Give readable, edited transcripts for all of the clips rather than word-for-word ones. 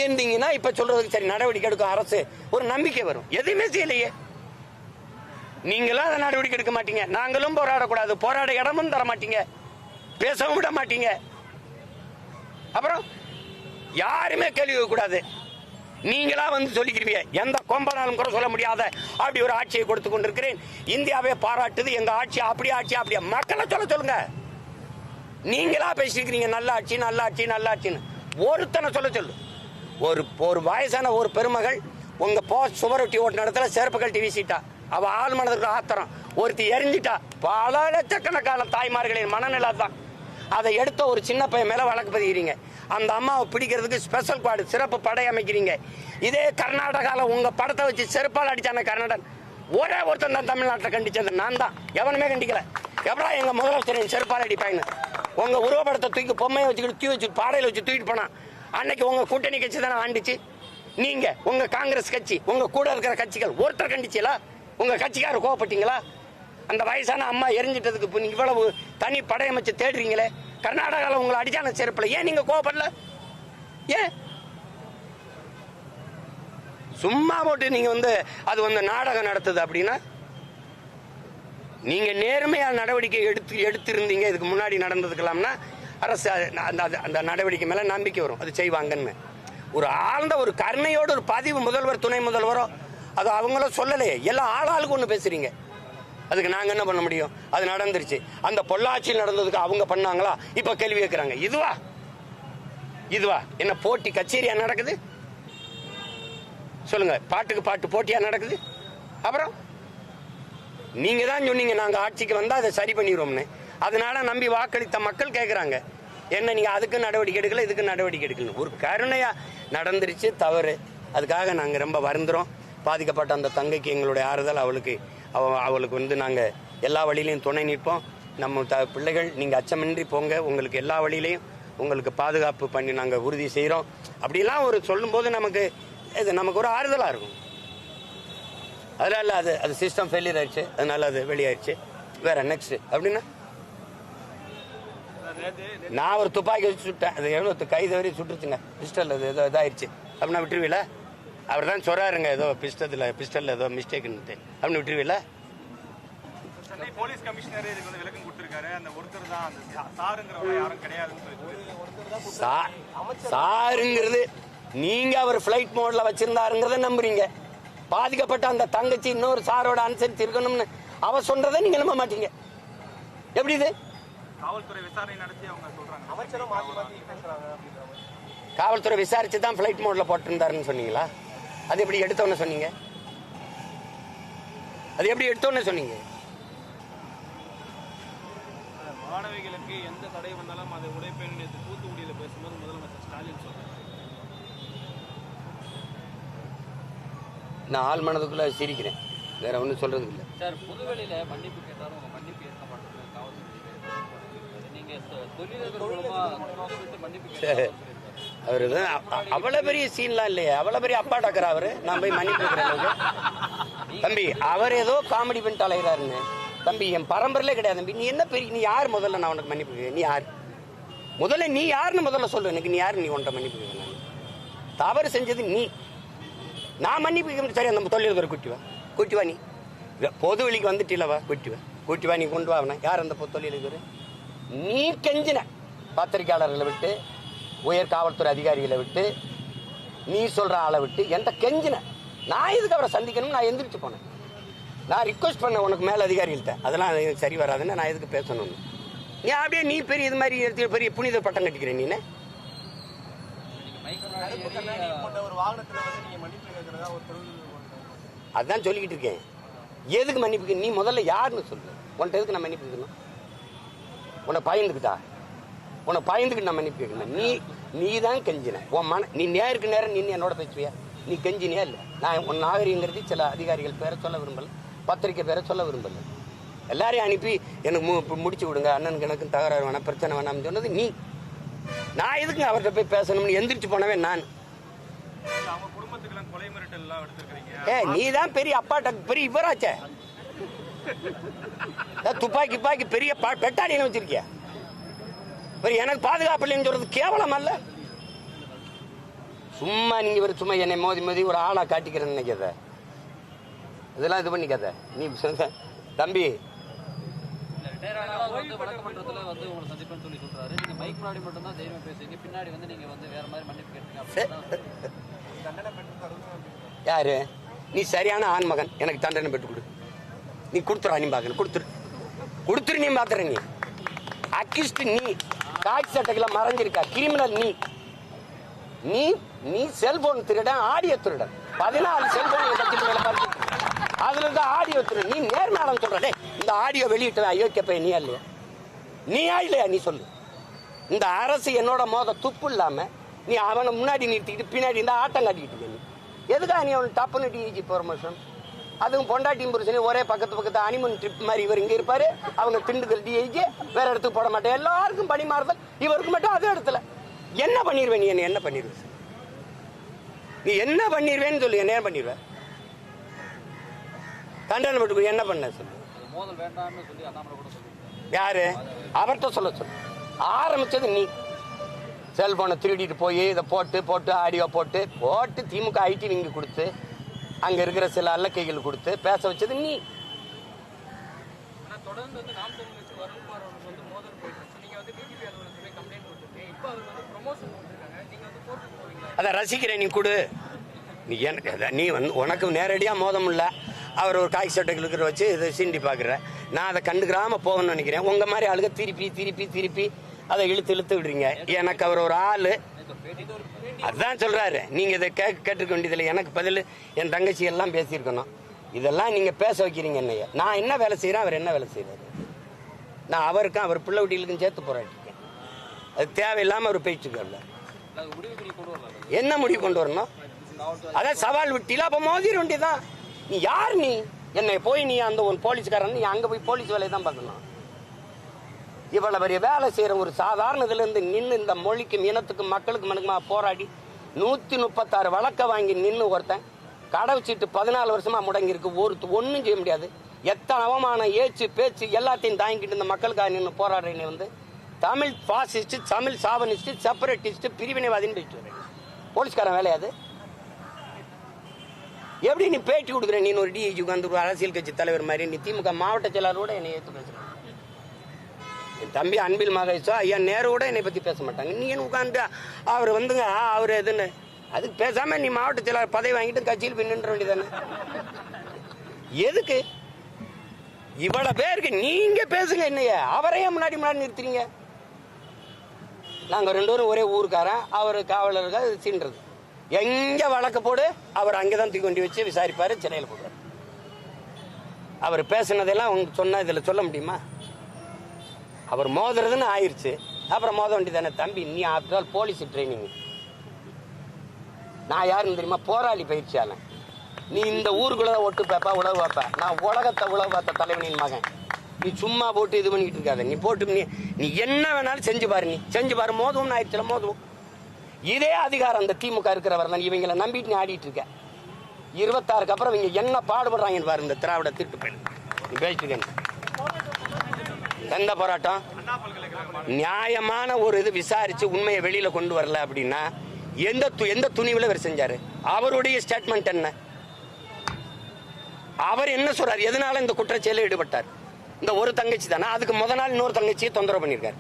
இருந்தீங்கன்னா இப்ப சொல்றதுக்கு சரி நடவடிக்கை எடுக்கும் அரசு ஒரு நம்பிக்கை வரும். எதுவுமே செய்யலையே. நீங்களும் அதை நடவடிக்கை எடுக்க மாட்டீங்க, நாங்களும் போராடக்கூடாது, போராட இடமும் தர மாட்டீங்க, பேசவும் விட மாட்டீங்க. அப்புறம் யாருமே கேள்வி கூடாது, நீங்களா வந்து சொல்லிக்கிறீங்க. எந்த கொம்பனாலும் கூட சொல்ல முடியாத அப்படி ஒரு ஆட்சியை கொடுத்து கொண்டிருக்கிறேன். இந்தியாவே பாராட்டுது எங்க ஆட்சி, அப்படியே ஆட்சி அப்படியே மக்களை சொல்லுங்க. நீங்களா பேசிக்கிறீங்க நல்ல ஆட்சி நல்ல ஆட்சி நல்ல ஆட்சின்னு. ஒருத்தனை சொல்லு. ஒரு வயசான ஒரு பெருமகள் உங்க போஸ்ட் சுவரொட்டி ஓட்டு இடத்துல செருப்பு கழட்டி வீசிட்டா, அவ ஆள் மனதுக்கு ஆத்திரம், ஒருத்தி எரிஞ்சிட்டா. பல லட்சக்கணக்கான தாய்மார்களின் மனநிலை தான். அதை எடுத்த ஒரு சின்ன பையன் மேல வழக்கு பதிகிறீங்க. அந்த அம்மாவை பிடிக்கிறதுக்கு ஸ்பெஷல் குவாடு சிறப்பு படை அமைக்கிறீங்க. இதே கர்நாடகாவில் உங்க படத்தை வச்சு செருப்பால் அடிச்சான கர்நாடகன் ஒரே ஒருத்தன் தான் தமிழ்நாட்டில் கண்டிச்சது நான் தான். எவனுமே கண்டிக்கல. எவ்வளோ எங்க முதலமைச்சர் செருப்பால் அடிப்பாங்க. உங்க உருவப்படத்தை தூக்கி பொம்மையை வச்சுக்கிட்டு தூக்கி வச்சு பாடையில் வச்சு தூக்கிட்டு போனா அன்னைக்கு உங்க கூட்டணி கட்சி தானே ஆண்டுச்சு. நீங்க உங்க காங்கிரஸ் கட்சி உங்க கூட இருக்கிற கட்சிகள் ஒருத்தர் கண்டிச்சீங்களா? உங்க கட்சிக்காரர் கோவப்பட்டீங்களா? அந்த வயசான அம்மா எரிஞ்சிட்டதுக்கு இவ்வளவு தனி படையமைச்சு தேடுறீங்களே. கர்நாடகாவில் உங்களை அடிச்சான செருப்புல ஏன் நீங்க கோவப்படல? ஏன் சும்மா போட்டு நீங்க அது நாடகம் நடத்துது அப்படின்னா நீங்க நேர்மையா நடவடிக்கை எடுத்திருந்தீங்க இதுக்கு முன்னாடி நடந்ததுக்கலாம்னா அரசு அந்த நடவடிக்கை மேல நம்பிக்கை வரும், அது செய்வாங்கன்னு. ஒரு ஆழ்ந்த ஒரு கருணையோடு ஒரு பதிவு முதல்வர் துணை முதல்வரோ அது அவங்களும் சொல்லலையே. எல்லாம் ஆளாளுக்கு ஒன்று பேசுறீங்க. அதுக்கு நாங்க என்ன பண்ண முடியும்? அது நடந்துருச்சு. அந்த பொள்ளாச்சியில் நடந்ததுக்கு அவங்க பண்ணாங்களா? இப்ப கேள்வி கேட்கிறாங்க. இதுவா என்ன போட்டி கச்சேரியா நடக்குது? சொல்லுங்க. பாட்டுக்கு பாட்டு போட்டியா நடக்குது? அப்புறம் நீங்க தான் சொன்னீங்க நாங்க ஆட்சிக்கு வந்தா அதை சரி பண்ணிடுவோம்னு. அதனால நம்பி வாக்களித்த மக்கள் கேட்கிறாங்க, என்ன நீங்க அதுக்கு நடவடிக்கை எடுக்கல இதுக்கு நடவடிக்கை எடுக்கணும். ஒரு கருணையா நடந்துருச்சு, தவறு. அதுக்காக நாங்க ரொம்ப வருந்துறோம். பாதிக்கப்பட்ட அந்த தங்கைக்கு எங்களுடைய ஆறுதல். அவளுக்கு நாங்க எல்லா வழியிலையும் துணை நிற்போம். நம்ம பிள்ளைகள் நீங்க அச்சமின்றி போங்க, உங்களுக்கு எல்லா வழியிலையும் உங்களுக்கு பாதுகாப்பு பண்ணி நாங்க உறுதி செய்யறோம். அப்படிலாம் ஒரு சொல்லும் போது நமக்கு ஒரு ஆறுதலா இருக்கும். அதனால அது சிஸ்டம் ஃபெயிலியர் ஆயிடுச்சு, அதனால அது வெளியாயிடுச்சு. வேற நெக்ஸ்ட் அப்படின்னா நான் ஒரு துப்பாக்கி வச்சு சுட்டேன், அது எவ்வளவு கைது வரையும் சுட்டுருச்சுங்க. பிஸ்டல் அது ஏதோ இதாயிருச்சு அப்படின்னா விட்டுருவீல? அவர் தான் சொல்றாருங்க ஏதோ பிஸ்டல் ஏதோ மிஸ்டேக்னு அப்படின்னு விட்டுருவீல? போலீஸ் கமிஷனர் இதுக்கு விளக்கம் கொடுத்திருக்காரு. அந்த ஒருத்தர் தான் அந்த சாருங்கிறவங்க யாரும் கிடையாதுன்னு சாருங்கிறது நீங்க அவர் பிளைட் மோட்ல வச்சிருந்தாருங்கிறத நம்புறீங்க. பாதிக்கப்பட்ட அந்த தங்கச்சி இன்னொரு சாரோட அனுசரித்து இருக்கணும்னு அவ சொல்றதை நீங்க நம்ப மாட்டீங்க. எப்படி இது? காவல்துறை விசாரணை நடத்தி அவங்க சொல்றாங்க. காவல்துறை விசாரிச்சு தான் பிளைட் மோட்ல போட்டிருந்தாருன்னு சொன்னீங்களா? அது எப்படி எடுத்தோன்னு சொன்னீங்க? மாணவிகளுக்கு எந்த தடை வந்தாலும் அதை உடைப்பேன் என்று தூத்துக்குடியில் பேசும்போது முதலமைச்சர் ஸ்டாலின் சொல்றாரு. நான் ஆள் மனதுக்குள்ள சிரிக்கிறேன், வேற ஒன்றும் சொல்றதுக்கு இல்லை சார். புதுவெளியில மன்னிப்பு கேட்டாலும் உங்க மன்னிப்பு ஏற்க மாட்டேங்குது காவல்துறை. நீங்க தொழிலதிபர் மூலமா மன்னிப்பு அவரு அவ்வளவு பெரிய சீன்லாம் இல்லையே, அவ்வளவு பெரிய அப்பா டாக்கர் அவரு. நான் போய் மன்னிப்பு தம்பி, அவர் ஏதோ காமெடி பண்ணிட்டு அலைகிறாருன்னு. தம்பி என் பரம்பரையிலே கிடையாது தம்பி. நீ என்ன பெரிய, நீ யார் முதல்ல நான் உனக்கு மன்னிப்பு? நீ யார் முதல்ல? நீ யாருன்னு முதல்ல சொல்லு எனக்கு. நீ யாரு? நீ உன்ட்ட மன்னிப்பு நான் தவறு செஞ்சது நீ. நான் மன்னிப்பு சரி. அந்த தொழிலதிபர் கூட்டி வா. நீ பொது வெளிக்கு வந்துட்டீலவா? கூட்டி வா. நீ கொண்டு வா. யார் அந்த தொழிலதிபர்? நீ கெஞ்சின பத்திரிகையாளர்களை விட்டு, உயர் காவல்துறை அதிகாரிகளை விட்டு, நீ சொல்ற ஆளை விட்டு என்கிட்ட கெஞ்சின. நான் எதுக்கு அவரை சந்திக்கணும்? நான் எந்திரிச்சு போனேன். நான் ரிக்வஸ்ட் பண்ண உனக்கு மேல அதிகாரிகள்கிட்ட, அதெல்லாம் எனக்கு சரி வராதுன்னு. நான் எதுக்கு பேசணும்னு நீ அப்படியே நீ பெரிய இது மாதிரி எடுத்து பெரிய புனித பட்டம் கட்டிக்கிறேன். நீ அதான் சொல்லிக்கிட்டு இருக்கேன். எதுக்கு மன்னிப்பு? நீ முதல்ல யாருன்னு சொல்லு. உன்ட்ட எதுக்கு நான் மன்னிப்பு கேட்கணும்? உன்னை பயந்துக்கிட்டு நான் மன்னிப்பு கேட்கணும். நீ தான் கெஞ்சின. நீ நேருக்கு நேரம் நின்று என்னோட பேசுவியா? நீ கெஞ்சினியா? இல்லை. நான் உன் நாகரிகங்கிறது சில அதிகாரிகள் பேரை சொல்ல விரும்பல, பத்திரிக்கை பேரை சொல்ல விரும்பல. எல்லாரையும் அனுப்பி எனக்கு முடிச்சு விடுங்க, அண்ணனுக்கு எனக்கும் தகராறு வேணாம், பிரச்சனை வேணாம்னு சொன்னது நீ. நான் எதுக்கு அவர்கிட்ட போய் பேசணும்னு எந்திரிச்சு போனவே நான். நீ தான் பெரிய அப்பாட்ட பெரிய இவராச்சே. துப்பாக்கி பெரிய பெட்டாலியன் வச்சிருக்கியா? எனக்கு பாதுகாப்பு இல்லைன்னு சொல்றது கேவலம் அல்ல? சும்மா நீங்க ஒரு சும்மா என்னை மோதி மோதி ஒரு ஆளா காட்டிக்கிறேன்னு நினைக்காத, இதெல்லாம் இது பண்ணிக்காத நீ. தம்பி வழக்கமன்றத்துல வந்து உங்களை சந்திப்பேன்னு சொல்லி சொல்றாரு. நீங்க மைக் முன்னாடி மட்டும் தான் தைரியமா பேசுறீங்க, பின்னாடி வந்து நீங்க வந்து வேற மாதிரி மன்னிப்பு கேட்டீங்க. யாரு நீ? சரியான ஆண்மகன், எனக்கு தண்டனை பெற்று கொடு. நீ கொடுத்துறா, நீ பாக்கல கொடுத்துரு நீ பாத்துற. நீ அக்யூஸ்ட், நீ காட்சி சட்டங்களை மறைஞ்சிருக்கா, கிரிமினல் நீ. நீ நீ செல்போன் திருடன், ஆடியோ திருடன். 14 செல்போன் அதுல இருந்து ஆடியோ திருடன். நீ நேர்மையாளம் சொல்ற. இந்த ஆடியோ வெளியிட்ட அயோக்கிய பையன் நீயா இல்லையா? நீயா இல்லையா? நீ சொல்லு. இந்த அரசு என்னோட மோத துப்பு இல்லாம நீ அவனை முன்னாடி நிறுத்திக்கிட்டு பின்னாடி இருந்தா ஆட்டம் காட்டிக்கிட்டு நீ எதுக்கா? நீ அவன் டப்புன்னு டிஜி ப்ரொமோஷன், அதுவும் பொண்டாட்டியும் புருஷனையும் ஒரே பக்கத்து அனிமன் ட்ரிப் மாதிரி. இவர் இங்க இருப்பாரு, அவங்க திண்டுக்கல் டிஐஜி, வேற இடத்துக்கு போட மாட்டேன். எல்லாருக்கும் பணி மாறுதல், இவருக்கு மட்டும் அதே இடத்துல. என்ன பண்ணிடுவேன் நீ? என்ன பண்ணிடுவேன்? நீ என்ன பண்ணிடுவேன்னு சொல்லு. என்ன பண்ணிடுவேன்? தண்டனை போட்டு என்ன பண்ண சொல்லு. மோதல் வேண்டாம்னு சொல்லி அண்ணாமலை கூட சொல்லி. யாரு? அவர்கிட்ட சொல்ல சொல்லு. ஆரம்பிச்சது நீ. செல்போனை திருடிட்டு போய் இதை போட்டு ஆடியோ போட்டு திமுக ஐடி விங்க கொடுத்து அங்க இருக்கிற சில அல்லக்கைகள் கொடுத்து பேச வச்சது நீ. தொடர்ந்து வந்து நாம் தமிழ் கட்சி வருண்குமார் அவர்கள் வந்து மோதல் போயிட்டு நீங்க வந்து பிஜேபி அலுவலகத்தில் கம்ப்ளைண்ட் கொடுத்துருக்கீங்க. இப்போ அவர் வந்து ப்ரொமோஷன் கொடுத்துருக்காங்க, நீங்க வந்து கோர்ட்டுக்கு போவீங்களா? அதை ரசிக்கிறேன், நீ கொடு. நீ எனக்கு நீ வந்து உனக்கு நேரடியாக மோதம் இல்லை. அவர் ஒரு காய் சட்டைகளுக்கு வச்சு இதை சீண்டி பார்க்குற. நான் அதை கண்டுக்கிறாம போகணும்னு நினைக்கிறேன். உங்க மாதிரி ஆளுக திருப்பி அதை இழுத்து விடுறீங்க. எனக்கு அவர் ஒரு ஆளு, அதுதான் சொல்றாரு. நீங்க இதை கேட்டுக்க வேண்டியதில்லை. எனக்கு பதில் என் தங்கச்சி எல்லாம் பேசியிருக்கணும். இதெல்லாம் நீங்க பேச வைக்கிறீங்க என்னைய. நான் என்ன வேலை செய்யறேன், அவர் என்ன வேலை செய்யறாரு? நான் அவருக்கும் அவர் பிள்ளை வீட்டிலுக்கும் சேர்த்து போராட்டிருக்கேன். அது தேவையில்லாம அவர் பேச்சுக்கல. என்ன முடிவு கொண்டு வரணும்? அதான் சவால் விட்டில, அப்ப மோதிர வேண்டியதான். நீ யார்? நீ என்னை போய் நீ அந்த ஒரு போலீஸ்காரன், நீ அங்க போய் போலீஸ் வேலையை தான் பார்க்கணும். இவ்வளவு பெரிய வேலை செய்யற ஒரு சாதாரண இதுல இருந்து நின்று இந்த மொழிக்கும் இனத்துக்கும் மக்களுக்கு மனுக்குமா போராடி 136 வழக்க வாங்கி நின்று ஒருத்தன் கடை வச்சுட்டு 14 வருஷமா முடங்கி இருக்கு. ஒன்னும் செய்ய முடியாது. எத்தனை அவமானம், ஏச்சு பேச்சு எல்லாத்தையும் தாங்கிட்டு இந்த மக்களுக்காக நின்று போராடுறேன்னு வந்து Tamil fascist, Tamil chauvinist, separatist, பிரிவினைவாதின்னு பேசிட்டு வரேன். போலீஸ்காரன் வேலையாது. எப்படி நீ பேட்டி கொடுக்குற? நீ ஒரு டிஐஜி உட்காந்து ஒரு அரசியல் கட்சி தலைவர் மாதிரி நீ திமுக மாவட்ட செயலாளரோட என்னை ஏற்று பேசுற. என் தம்பி அன்பில் மகேஷோ ஐயா நேரோட என்னை பத்தி பேச மாட்டாங்க. நீ என்ன உட்காந்து அவர் வந்துங்க அவர் எதுன்னு அதுக்கு பேசாம நீ மாவட்ட செயலாளர் பதவி வாங்கிட்டு கட்சியில் போய் நின்ற வேண்டியதானே? எதுக்கு இவ்வளவு பேருக்கு நீங்க பேசுங்க என்னைய? அவரையே முன்னாடி நிறுத்துறீங்க. நாங்க 2 பேரும் ஒரே ஊருக்காரன். அவர் காவலர்கள் சீன்றது. எங்க வழக்க போடு, அவர் அங்கேதான் தூக்கி கொண்டு வச்சு விசாரிப்பாரு, சிறையில் போடுவார். அவர் பேசுனதெல்லாம் உங்களுக்கு சொன்னா இதுல சொல்ல முடியுமா? அவர் மோதுறதுன்னு ஆயிடுச்சு, அப்புறம் மோத வேண்டியதானே? தம்பி நீ ஆஃப்டர் ஆல் போலீஸ் ட்ரைனிங். நான் யாருன்னு தெரியுமா? போராளி பயிற்சியாளன். நீ இந்த ஊருக்குள்ள ஒட்டு பேப்பா உழவு வைப்ப. நான் உலகத்தை உழவு பார்த்த தலைவனின் மகன். நீ சும்மா போட்டு இது பண்ணிட்டு இருக்காத. நீ போட்டு நீ என்ன வேணாலும் செஞ்சு பாரு. நீ செஞ்சு பாரு. மோதுவும் ஆயிடுச்சுல, மோதுவும். இதே அதிகாரம் அந்த திமுக இருக்கிறவர் தான். இவங்களை நம்பிட்டு நீ ஆடிட்டு இருக்க. 26க்கு அப்புறம் இவங்க என்ன பாடுபடுறாங்கன்னு பாரு. இந்த திராவிட திருட்டு பயிர் நீ பேசிட்டு இருக்க. எந்த போராட்டம்? நியாயமான ஒரு இது விசாரிச்சு உண்மையை வெளியில கொண்டு வரல அப்படின்னா எந்த துணிவுல இவர் செஞ்சாரு? அவருடைய ஸ்டேட்மெண்ட் என்ன? அவர் என்ன சொல்றாரு? எதனால இந்த குற்றச்செயலில் ஈடுபட்டார்? இந்த ஒரு தங்கச்சி தானே. அதுக்கு முத நாள் இன்னொரு தங்கச்சியை தொந்தரவு பண்ணியிருக்காரு.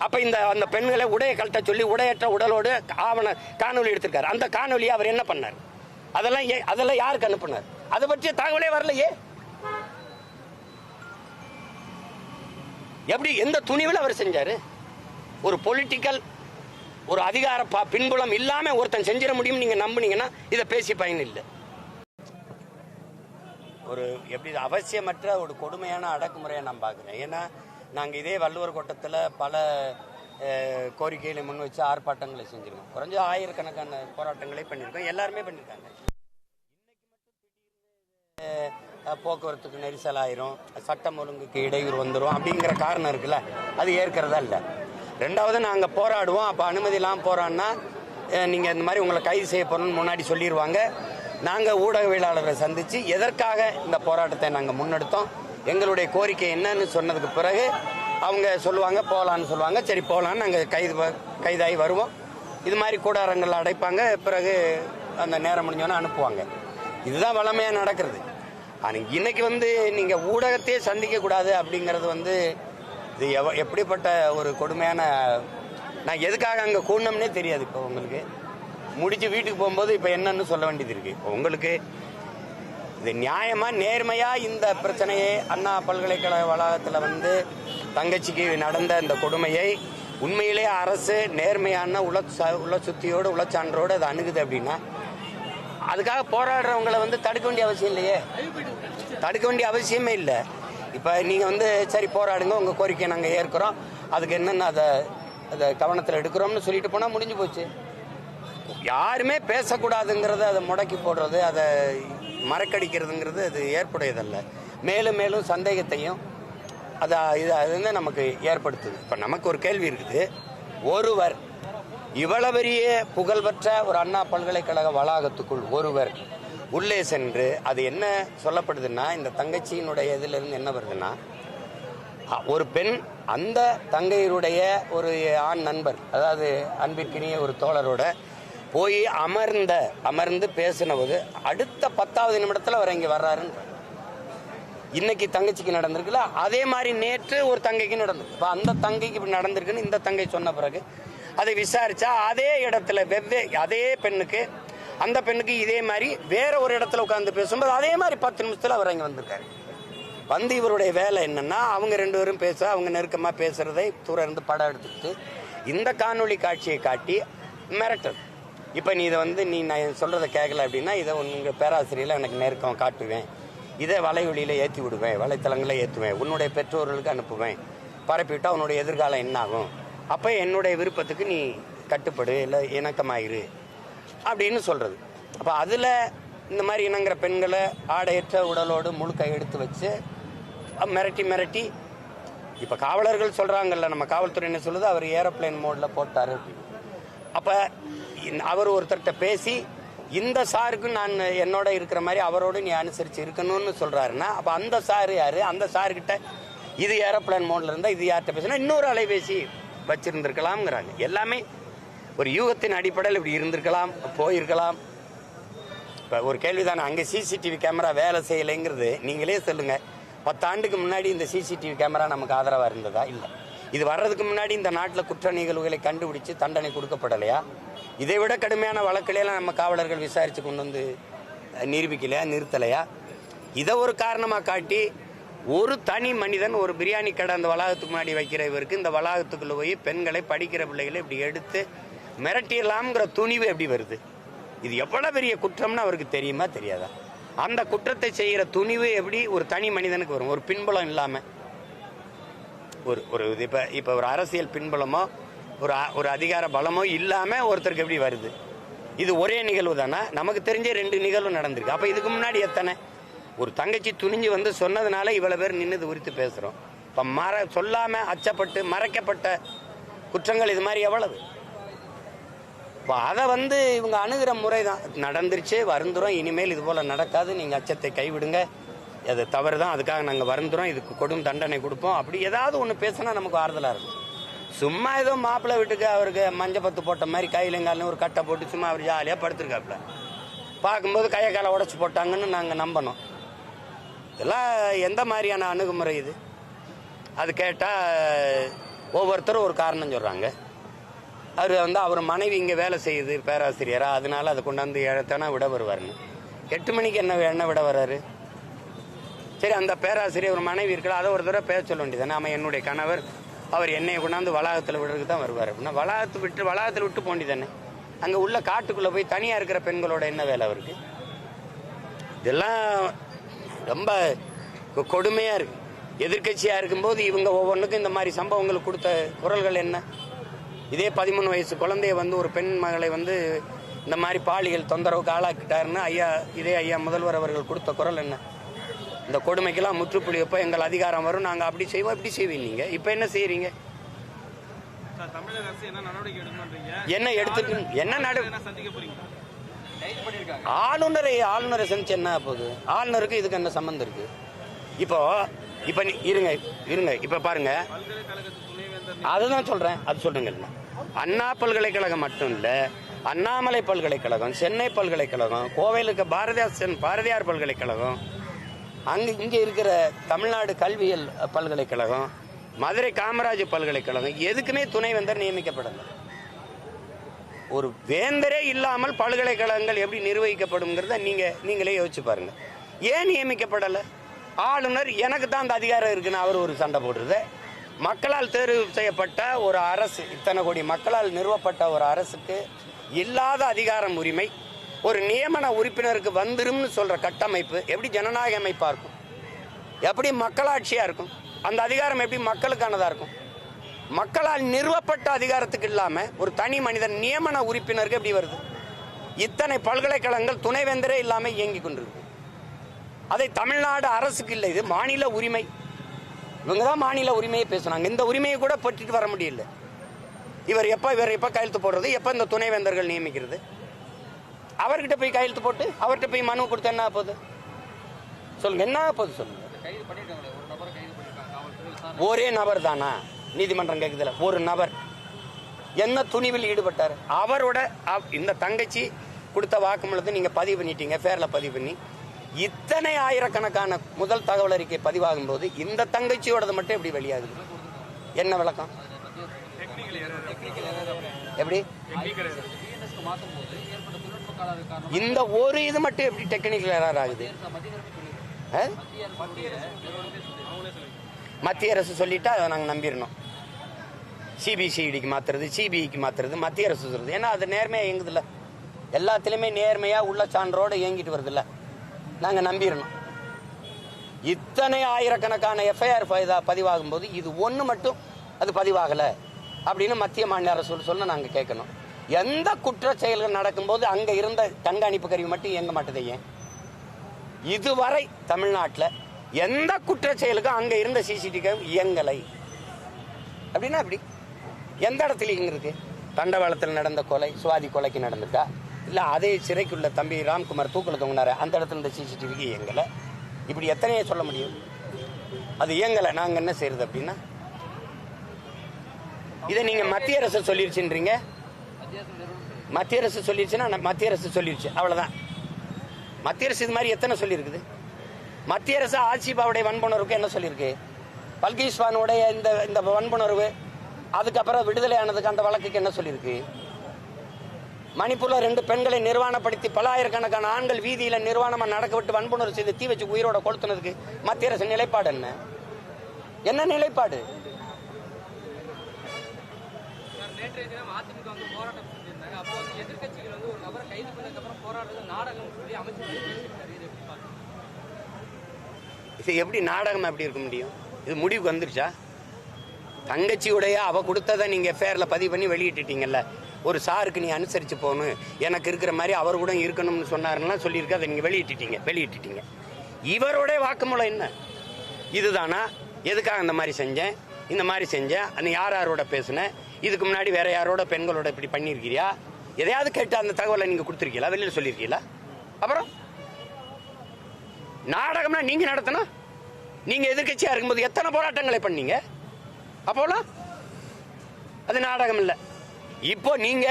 அப்ப அந்த பெண்களை உடைய கழட்ட சொல்லி உடையற்ற உடலோடு காணொலி எடுத்திருக்காரு. அந்த காணொலியை அவர் என்ன பண்ணார்? அதெல்லாம் யாருக்கு அனுப்புனார்? அதை பற்றிய தகவலே வரலையே. எப்படி எந்த துணிவில் அவர் செஞ்சாரு? ஒரு பொலிட்டிக்கல் ஒரு அதிகார பின்புலம் இல்லாம ஒருத்தன் செஞ்சிட முடியும் நீங்க நம்புனீங்கன்னா இதை பேசி பயன் இல்லை. ஒரு எப்படி அவசியமற்ற ஒரு கொடுமையான அடக்குமுறையை நான் பார்க்குறேன். ஏன்னா நாங்கள் இதே வள்ளுவர் கோட்டத்தில் பல கோரிக்கைகளை முன் வச்சு ஆர்ப்பாட்டங்களை செஞ்சிருக்கோம். குறைஞ்ச 1000கணக்கான போராட்டங்களே பண்ணியிருக்கோம். எல்லாருமே பண்ணியிருக்காங்க. போக்குவரத்துக்கு நெரிசல் ஆயிரும், சட்டம் ஒழுங்குக்கு இடையூறு வந்துடும் அப்படிங்கிற காரணம் இருக்குல்ல, அது ஏற்கிறதா இல்லை. ரெண்டாவது நாங்கள் போராடுவோம். அப்போ அனுமதி இல்லாமல் போராடினா நீங்கள் இந்த மாதிரி உங்களை கைது செய்ய போகணும்னு முன்னாடி சொல்லிடுவாங்க. நாங்கள் ஊடகவியலாளரை சந்தித்து எதற்காக இந்த போராட்டத்தை நாங்கள் முன்னெடுத்தோம், எங்களுடைய கோரிக்கை என்னன்னு சொன்னதுக்கு பிறகு அவங்க சொல்லுவாங்க போகலான்னு சொல்லுவாங்க. சரி போகலான்னு நாங்கள் கைதாகி வருவோம். இது மாதிரி கூடாரங்கள் அடைப்பாங்க, பிறகு அந்த நேரம் முடிஞ்சோன்னே அனுப்புவாங்க. இதுதான் வளமையாக நடக்கிறது. ஆனால் இன்னைக்கு வந்து நீங்கள் ஊடகத்தையே சந்திக்கக்கூடாது அப்படிங்கிறது வந்து இது எப்படிப்பட்ட ஒரு கொடுமையான, நான் எதுக்காக அங்கே கூடணும்னே தெரியாது. இப்போ உங்களுக்கு முடிச்சு வீட்டுக்கு போகும்போது இப்போ என்னன்னு சொல்ல வேண்டியது இருக்குது. இப்போ உங்களுக்கு இது நியாயமா நேர்மையா இந்த பிரச்சனையை அண்ணா பல்கலைக்கழக வளாகத்தில் வந்து தங்கச்சிக்கு நடந்த இந்த கொடுமையை உண்மையிலே அரசு நேர்மையான உள்ள சுத்தியோடு உளச்சான்றோடு அதை அணுகுது அப்படின்னா அதுக்காக போராடுறவங்களை வந்து தடுக்க வேண்டிய அவசியம் இல்லையே, தடுக்க வேண்டிய அவசியமே இல்லை. இப்போ நீங்கள் வந்து சரி போராடுங்க, உங்கள் கோரிக்கையை நாங்கள் ஏற்கிறோம், அதுக்கு என்னென்ன அதை கவனத்தில் எடுக்கிறோம்னு சொல்லிட்டு போனால் முடிஞ்சு போச்சு. யாருமே பேசக்கூடாதுங்கிறத அதை முடக்கி போடுறது, அதை மறக்கடிக்கிறதுங்கிறது அது ஏற்புடையதல்ல. மேலும் மேலும் சந்தேகத்தையும் அது வந்து நமக்கு ஏற்படுத்துது. இப்போ நமக்கு ஒரு கேள்வி இருக்குது. ஒருவர் இவ்வளவு பெரிய புகழ்பெற்ற ஒரு அண்ணா பல்கலைக்கழக வளாகத்துக்குள் ஒருவர் உள்ளே சென்று அது என்ன சொல்லப்படுதுன்னா, இந்த தங்கச்சியினுடைய இதிலிருந்து என்ன வருதுன்னா, ஒரு பெண் அந்த தங்கையருடைய ஒரு ஆண் நண்பர், அதாவது அன்பிற்கினிய ஒரு தோழரோட போய் அமர்ந்து பேசினபோது அடுத்த 10வது நிமிடத்தில் அவர் இங்கே வர்றாருன்ற. இன்னைக்கு தங்கச்சிக்கு நடந்திருக்குல்ல, அதே மாதிரி நேற்று ஒரு தங்கைக்கு நடந்திருக்கு. இப்போ அந்த தங்கைக்கு இப்படி நடந்திருக்குன்னு இந்த தங்கை சொன்ன பிறகு அதை விசாரிச்சா அதே இடத்துல அதே பெண்ணுக்கு அந்த பெண்ணுக்கு இதே மாதிரி வேற ஒரு இடத்துல உட்காந்து பேசும்போது அதே மாதிரி 10 நிமிஷத்தில் அவர் இங்கே வந்திருக்காரு. வந்து இவருடைய வேலை என்னன்னா, அவங்க 2 பேரும் பேச, அவங்க நெருக்கமாக பேசுறதை தூரம் இருந்து படம் எடுத்துக்கிட்டு இந்த காணொலி காட்சியை காட்டி மிரட்டல். இப்போ நீ இதை வந்து நான் சொல்றதை கேட்கல அப்படின்னா இதை உங்கள் பேராசிரியரில் எனக்கு நெருக்கம் காட்டுவேன், இதை வலைவெளியில் ஏற்றி விடுவேன், வலைத்தளங்களில் ஏற்றுவேன், உன்னுடைய பெற்றோர்களுக்கு அனுப்புவேன், பரப்பிவிட்டா உன்னுடைய எதிர்காலம் என்ன ஆகும், அப்போ என்னுடைய விருப்பத்துக்கு நீ கட்டுப்படு, இல்லை இணக்கமாயிரு அப்படின்னு சொல்கிறது. அப்போ அதில் இந்த மாதிரி இணங்குற பெண்களை ஆடையற்ற உடலோடு முழுக்க எடுத்து வச்சு மிரட்டி இப்போ காவலர்கள் சொல்கிறாங்கல்ல, நம்ம காவல்துறை என்ன சொல்லுது, அவர் ஏரோப்ளேன் மோடில் போட்டார் அப்படின்னு. அப்போ அவர் ஒருத்தர்கிட்ட பேசி இந்த சாருக்கு நான் என்னோட இருக்கிற மாதிரி அவரோடு நீ அனுசரித்து இருக்கணும்னு சொல்கிறாருன்னா, அப்போ அந்த சார் யார், அந்த சார்கிட்ட இது ஏரோப்ளேன் மோடில் இருந்தால் இது யார்கிட்ட பேசுனா இன்னொரு அலைபேசி வச்சிருந்திருக்கலாம்ங்கிறாங்க. எல்லாமே ஒரு யூகத்தின் அடிப்படையில் இப்படி இருந்திருக்கலாம், போயிருக்கலாம். இப்போ ஒரு கேள்விதானே, அங்கே சிசிடிவி கேமரா வேலை செய்யலைங்கிறது நீங்களே சொல்லுங்கள். 10 ஆண்டுக்கு முன்னாடி இந்த சிசிடிவி கேமரா நமக்கு ஆதரவாக இருந்ததா? இல்லை. இது வர்றதுக்கு முன்னாடி இந்த நாட்டில் குற்ற நிகழ்வுகளை கண்டுபிடிச்சு தண்டனை கொடுக்கப்படலையா? இதை விட கடுமையான வழக்குலையெல்லாம் நம்ம காவலர்கள் விசாரித்து கொண்டு வந்து நிரூபிக்கலையா, நிறுத்தலையா? இதை ஒரு காரணமாக காட்டி ஒரு தனி மனிதன் ஒரு பிரியாணி கடை அந்த வளாகத்துக்கு முன்னாடி வைக்கிற இவருக்கு இந்த வளாகத்துக்குள்ளே போய் பெண்களை, படிக்கிற பிள்ளைகளை இப்படி எடுத்து மிரட்டிடலாம்ங்கிற துணிவு எப்படி வருது? இது எவ்வளோ பெரிய குற்றம்னு அவருக்கு தெரியுமா தெரியாதா? அந்த குற்றத்தை செய்கிற துணிவு எப்படி ஒரு தனி மனிதனுக்கு வரும்? ஒரு பின்புலம் இல்லாமல், ஒரு இப்போ ஒரு அரசியல் பின்புலமோ ஒரு அதிகார பலமோ இல்லாமல் ஒருத்தருக்கு எப்படி வருது? இது ஒரே நிகழ்வு தானே? நமக்கு தெரிஞ்ச 2 நிகழ்வு நடந்திருக்கு. அப்போ இதுக்கு முன்னாடி எத்தனை? ஒரு தங்கச்சி துணிஞ்சு வந்து சொன்னதுனால இவ்வளோ பேர் நின்று உரித்து பேசுகிறோம். இப்போ சொல்லாமல் அச்சப்பட்டு மறைக்கப்பட்ட குற்றங்கள் இது மாதிரி எவ்வளவு? இப்போ அதை வந்து இவங்க அணுகிற முறை தான் நடந்துருச்சு, வருந்துறோம், இனிமேல் இது போல் நடக்காது, நீங்கள் அச்சத்தை கைவிடுங்க, அது தவறு தான், அதுக்காக நாங்கள் வருந்துறோம், இதுக்கு கொடும் தண்டனை கொடுப்போம், அப்படி ஏதாவது ஒன்று பேசினா நமக்கு ஆறுதலாக இருக்கும். சும்மா ஏதோ மாப்பிள்ளை வீட்டுக்கு அவருக்கு மஞ்சப்பத்து போட்ட மாதிரி கையிலங்காலும் ஒரு கட்டை போட்டு சும்மா அவர் ஜாலியாக படுத்துருக்காப்புல, பார்க்கும்போது கையை காலை உடச்சி போட்டாங்கன்னு நாங்கள் நம்பணும். இதெல்லாம் எந்த மாதிரியான அணுகுமுறை இது? அது கேட்டால் ஒவ்வொருத்தரும் ஒரு காரணம் சொல்கிறாங்க. அவர் வந்து அவர் மனைவி இங்கே வேலை செய்யுது பேராசிரியரா, அதனால அதை கொண்டாந்து ஏழத்தானா விட வருவார்னு. 8 மணிக்கு என்ன விட வர்றாரு? சரி, அந்த பேராசிரியர் ஒரு மனைவி இருக்கல, அதை ஒரு தடவை பேச சொல்ல வேண்டியதானே, ஆமாம் என்னுடைய கணவர் அவர் என்னையை கொண்டாந்து வளாகத்தில் விடுறதுக்கு தான் வருவார் அப்படின்னா வளாகத்தில் விட்டு போண்டி தானே. அங்கே உள்ள காட்டுக்குள்ளே போய் தனியாக இருக்கிற பெண்களோட என்ன வேலை அவருக்கு? இதெல்லாம் ரொம்ப கொடுமையாக இருக்குது. எதிர்கட்சியாக இருக்கும்போது இவங்க ஒவ்வொன்றுக்கும் இந்த மாதிரி சம்பவங்களுக்கு கொடுத்த குரல்கள் என்ன? இதே 13 வயசு குழந்தைய வந்து ஒரு பெண் மகளை வந்து இந்த மாதிரி பாலியல் தொந்தரவுக்கு ஆளாக்கிட்டாருன்னு ஐயா முதல்வர் அவர்கள் கொடுத்த குரல் என்ன? இந்த கொடுமைக்கெல்லாம் முற்றுப்புள்ளி வைப்போ, எங்கள் அதிகாரம் வரும், நாங்கள் அப்படி செய்வோம், இப்படி செய்வீங்க. நீங்கள் இப்போ என்ன செய்கிறீங்க? என்ன எடுத்துட்டு என்ன ஆளுநரை சந்திச்சு என்ன போகுது? ஆளுநருக்கு இதுக்கு என்ன சம்பந்தம் இருக்கு? இப்போ இருங்க இப்ப பாருங்க, அதுதான் சொல்றேன், அது சொல்லுங்க. அண்ணா பல்கலைக்கழகம் மட்டும் இல்ல, அண்ணாமலை பல்கலைக்கழகம், சென்னை பல்கலைக்கழகம், கோவையில் இருக்க பாரதியார் பல்கலைக்கழகம், இங்கே இருக்கிற தமிழ்நாடு கல்வியல் பல்கலைக்கழகம், மதுரை காமராஜ் பல்கலைக்கழகம் எதுக்குமே துணைவேந்தர் நியமிக்கப்படல. ஒரு வேந்தரே இல்லாமல் பல்கலைக்கழகங்கள் எப்படி நிர்வகிக்கப்படும்ங்கிறத நீங்களே யோசிச்சு பாருங்க. ஏன் நியமிக்கப்படலை? ஆளுநர் எனக்கு தான் அந்த அதிகாரம் இருக்குன்னு அவர் ஒரு சண்டை போடுறது. மக்களால் தேர்வு செய்யப்பட்ட ஒரு அரசு, இத்தனை கோடி மக்களால் நிறுவப்பட்ட ஒரு அரசுக்கு இல்லாத அதிகாரம் உரிமை ஒரு நியமன உறுப்பினருக்கு வந்துரும்னு சொல்ற கட்டமைப்பு எப்படி ஜனநாயக அமைப்பா இருக்கும்? எப்படி மக்களாட்சியா இருக்கும்? அந்த அதிகாரம் எப்படி மக்களுக்கானதா இருக்கும்? மக்களால் நிறுவப்பட்ட அதிகாரத்துக்கு இல்லாம ஒரு தனி மனிதன் நியமன உறுப்பினருக்கு எப்படி வருது? இத்தனை பல்கலைக்கழகங்கள் துணைவேந்தரே இல்லாம இயங்கி கொண்டிருக்கு. அதை தமிழ்நாடு அரசுக்கு இல்லை, இது மாநில உரிமை. இவங்க தான் மாநில உரிமையை பேசுனாங்க. இந்த உரிமையை கூட பெற்றுட்டு வர முடியல. இவர் எப்ப கையெழுத்து போடுறது, எப்ப இந்த துணைவேந்தர்கள் நியமிக்கிறது? அவர்கிட்ட போய் கையெழுத்து போட்டு அவர்கிட்ட போய் மனு கொடுத்து என்ன போகுது சொல்லுங்க? என்ன போகுது சொல்லுங்க? ஒரே நபர் தானா நீதிமன்றம் கேட்குதுல? ஒரு நபர் என்ன துணிவில் ஈடுபட்டார்? அவரோட இந்த தங்கச்சி கொடுத்த வாக்குமூலத்தை நீங்க பதிவு பண்ணிட்டீங்க, பேர்ல பதிவு பண்ணி இத்தனை ஆயிரக்கணக்கான முதல் தகவல் அறிக்கை பதிவாகும் போது இந்த தங்கச்சியோடது மட்டும் எப்படி வெளியாகுது? என்ன விளக்கம்? எப்படி இந்த ஒரு இது மட்டும் எப்படி டெக்னிக்கல் எரர் ஆகுது? மத்திய அரசு சொல்லிட்டா அதை நாங்கள் நம்பிடணும். சிபிசிஐடிக்கு மாத்துறது, சிபிஐக்கு மாத்துறது, மத்திய அரசு சொல்றது. ஏன்னா அது நேர்மையா இயங்குது இல்ல, எல்லாத்திலுமே நேர்மையா உள்ள சான்றோடு இயங்கிட்டு வருது இல்ல, நாங்க நம்பிடணும். இத்தனை ஆயிரக்கணக்கான எஃப்ஐஆர் பதிவாகும் போது இது ஒண்ணு மட்டும் அது பதிவாகல அப்படின்னு மத்திய மாநில அரசு சொல்ல நாங்க கேட்கணும். எந்த குற்ற செயல்கள் நடக்கும்போது அங்க இருந்த கண்காணிப்பு கருவி மட்டும் இயங்க மாட்டேது? ஏன் இதுவரை தமிழ்நாட்டில் எந்த குற்ற செயலுக்கும் அங்க இருந்த சிசிடிவி இயங்கலை அப்படின்னா அப்படி எந்த இடத்துல இருக்கு? தண்டவாளத்தில் நடந்த கொலை, சுவாதி கொலைக்கு நடந்துட்டா இல்ல அதே சிறைக்குள்ள தம்பி ராம்குமார் தூக்கில் தொங்கினாரு அந்த இடத்துல இந்த சிசிடிவிக்கு இயங்கல. இப்படி எத்தனையே சொல்ல முடியும்? அது இயங்கலை, நாங்க என்ன செய்யறது அப்படின்னா? இதை நீங்க மத்திய அரசு சொல்லிருச்சுன்றீங்க. மத்திய அரசு சொல்லிருச்சுன்னா மத்திய அரசு சொல்லிருச்சு, அவ்வளவுதான். மத்திய அரசு இது மாதிரி எத்தனை சொல்லியிருக்குது? மத்திய அரசு ஆட்சிபாவுடைய வன்புணர்வுக்கு என்ன சொல்லியிருக்கு? பல்கீஸ் பானுடைய இந்த வன்புணர்வு அதுக்கப்புறம் விடுதலை ஆனதுக்கு அந்த வழக்குக்கு என்ன சொல்லியிருக்கு? மணிப்பூர்ல 2 பெண்களை நிர்வாணப்படுத்தி பல்லாயிரக்கணக்கான ஆண்கள் வீதியில நிர்வாணமா நடக்க விட்டு வன்புணர்வு செய்து தீ வச்சு உயிரோட கொளுத்துனதுக்கு மத்திய அரசு நிலைப்பாடு என்ன? என்ன நிலைப்பாடு? நேற்றைய தினம் அதிமுக போராட்டம் செஞ்சிருந்தாங்க. அப்போ எதிர்கட்சிகள் ஒரு நபரை கைது பண்ணதுக்கு அப்புறம் போராடுறது நாடகம் சொல்லி அமைச்சர் பேசியிருக்காரு. இது எப்படி நாடகம் எப்படி இருக்க முடியும்? இது முடிவுக்கு வந்துருச்சா? தங்கச்சியுடைய அவ கொடுத்ததை நீங்க எஃப்ஐஆர்ல பதிவு பண்ணி வெளியிட்டுட்டீங்கல்ல. ஒரு சாருக்கு நீ அனுசரிச்சு போகணும், எனக்கு இருக்கிற மாதிரி அவர் கூட இருக்கணும்னு சொன்னாருன்னா சொல்லியிருக்க, அதை நீங்க வெளியிட்டுட்டீங்க. இவரோட வாக்குமூலம் என்ன? இதுதானா? எதுக்காக இந்த மாதிரி செஞ்சேன், அந்த யாரோட பேசுனேன், இதுக்கு முன்னாடி வேற யாரோட பெண்களோட இப்படி பண்ணிருக்கிறியா, எதையாவது கேட்டு அந்த தகவலை நீங்க கொடுத்துருக்கீங்களா, வெளியில சொல்லியிருக்கீங்களா? அப்புறம் நாடகம்னா நீங்க நடத்தணும். நீங்க எதிர்கட்சியா இருக்கும்போது எத்தனை போராட்டங்களை பண்ணீங்க? அப்போலாம் அது நாடகம் இல்ல. இப்போ நீங்க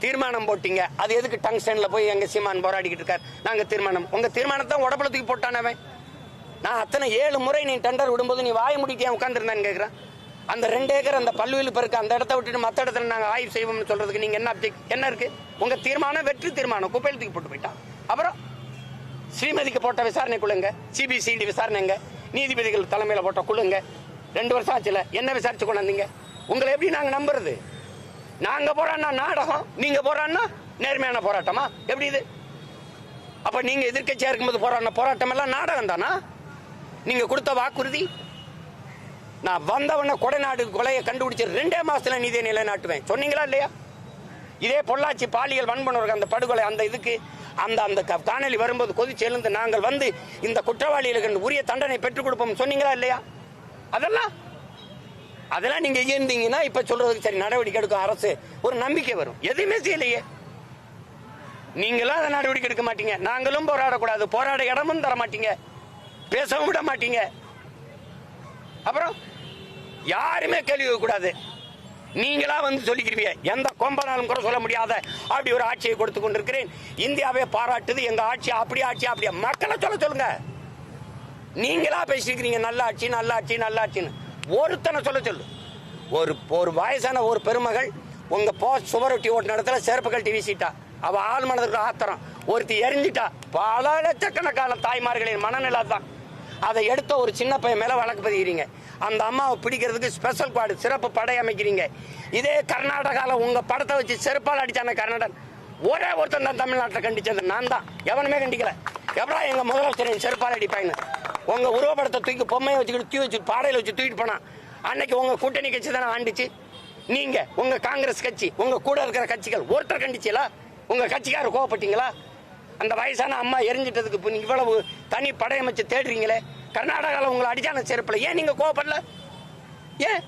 தீர்மானம் போட்டீங்க, அது எதுக்கு டங்ஸ்டன்ல போய் எங்க சீமான் போராடிக்கிட்டு இருக்காரு? நாங்க தீர்மானம், உங்க தீர்மானத்தை உடம்புல தூக்கி போட்டானவன். நான் அத்தனை 7 முறை நீ டெண்டர் விடும்போது நீ வாய முடிக்க உட்காந்துருந்தான்னு கேட்கிறேன். அந்த 2 ஏக்கர் அந்த பல்வேலு பெருக்கு அந்த இடத்த விட்டுட்டு மற்ற இடத்துல நாங்க ஆய்வு செய்வோம்னு சொல்றதுக்கு நீங்க என்ன இருக்கு? உங்க தீர்மானம் வெற்றி தீர்மானம் குப்பையில் தூக்கி போட்டு போயிட்டான். அப்புறம் ஸ்ரீமதிக்கு போட்ட விசாரணை குழுங்க, சிபிசிஐடி விசாரணைங்க, நீதிபதிகள் தலைமையில போட்ட குழுங்க, 2 வருஷம் ஆச்சுல, என்ன விசாரிச்சு கொண்டாந்தீங்க? உங்களை எப்படி நாங்க நம்புறது? நாங்க போறான்னா நாடகம், நீங்க போறான்னா நேர்மையான போராட்டமா? எப்படி இது? அப்ப நீங்க எதிர்கட்சியா இருக்கும்போது போராட்டம் எல்லாம் நாடகம் தானா? நீங்க கொடுத்த வாக்குறுதி, நான் வந்தவன கொடைநாடு கொலையை கண்டுபிடிச்சு 2 மாசத்துல நீதியை நிலைநாட்டுவேன் சொன்னீங்களா இல்லையா? இதே பொள்ளாச்சி பாலியல் வன்புணர்வு அந்த படுகொலை அந்த இதுக்கு அந்த காணொலி வரும்போது கொதிச்சு எழுந்து நாங்கள் வந்து இந்த குற்றவாளிகளுக்கு உரிய தண்டனை பெற்றுக் கொடுப்போம் சொன்னீங்களா இல்லையா? அதெல்லாம் நீங்க இருந்தீங்கன்னா இப்ப சொல்றதுக்கு சரி நடவடிக்கை எடுக்கும் அரசு ஒரு நம்பிக்கை வரும். எதுவுமே செய்யலையே. நீங்களும் அதை நடவடிக்கை எடுக்க மாட்டீங்க, நாங்களும் போராடக்கூடாது, போராட இடமும் தர மாட்டீங்க, பேசவும் விட மாட்டீங்க. அப்புறம் யாருமே கேள்வி கூடாது. நீங்களா வந்து சொல்லிக்கிறீங்க. எந்த கொம்பனாலும் கூட சொல்ல முடியாத அப்படி ஒரு ஆட்சியை கொடுத்து கொண்டிருக்கிறேன். இந்தியாவே பாராட்டுது எங்க ஆட்சி, அப்படியே மக்களை சொல்லுங்க. நீங்களா பேசிக்கிறீங்க நல்ல ஆட்சி நல்ல ஆட்சி நல்ல ஆட்சின்னு. ஒருத்தனை சொல்லு. ஒரு வயசான ஒரு பெருமகள் உங்க போஸ்ட் சுவரொட்டி ஓட்டின இடத்துல செருப்பு கழட்டி வீசிட்டா. அவ ஆள் மனதுக்கு ஆத்திரம். ஒருத்தி எரிஞ்சிட்டா. பல லட்சக்கணக்கான தாய்மார்களின் மனநிலை தான். அதை எடுத்த ஒரு சின்ன பையன் மேல வழக்கு பதிகிறீங்க. அந்த அம்மாவை பிடிக்கிறதுக்கு ஸ்பெஷல் குவாடு சிறப்பு படை அமைக்கிறீங்க. இதே கர்நாடகாவில் உங்க படத்தை வச்சு செருப்பால் அடிச்சான கர்நாடகன் ஒரே ஒருத்தன் தான் தமிழ்நாட்டில் கண்டிச்சது நான் தான். எவனுமே கண்டிக்கல. எவ்வளோ எங்க முதலமைச்சர் செருப்பால் அடிப்பாயின்னு உங்க உருவப்படத்தை தூக்கி பொம்மையை வச்சுக்கிட்டு தூக்கி வச்சு பாடையில் வச்சு தூக்கிட்டு போனான். அன்னைக்கு உங்க கூட்டணி கட்சி தானே ஆண்டுச்சு. நீங்க உங்க காங்கிரஸ் கட்சி உங்க கூட இருக்கிற கட்சிகள் ஒருத்தர் கண்டிச்சீங்களா? உங்க கட்சிக்காரர் கோவப்பட்டீங்களா? அந்த வயசான அம்மா எரிஞ்சிட்டதுக்கு இவ்வளவு தனி படையமைச்சு தேடுறீங்களே. கர்நாடகாவில் உங்களை அடிச்சான செருப்பில் ஏன் நீங்க கோவப்படல? ஏன்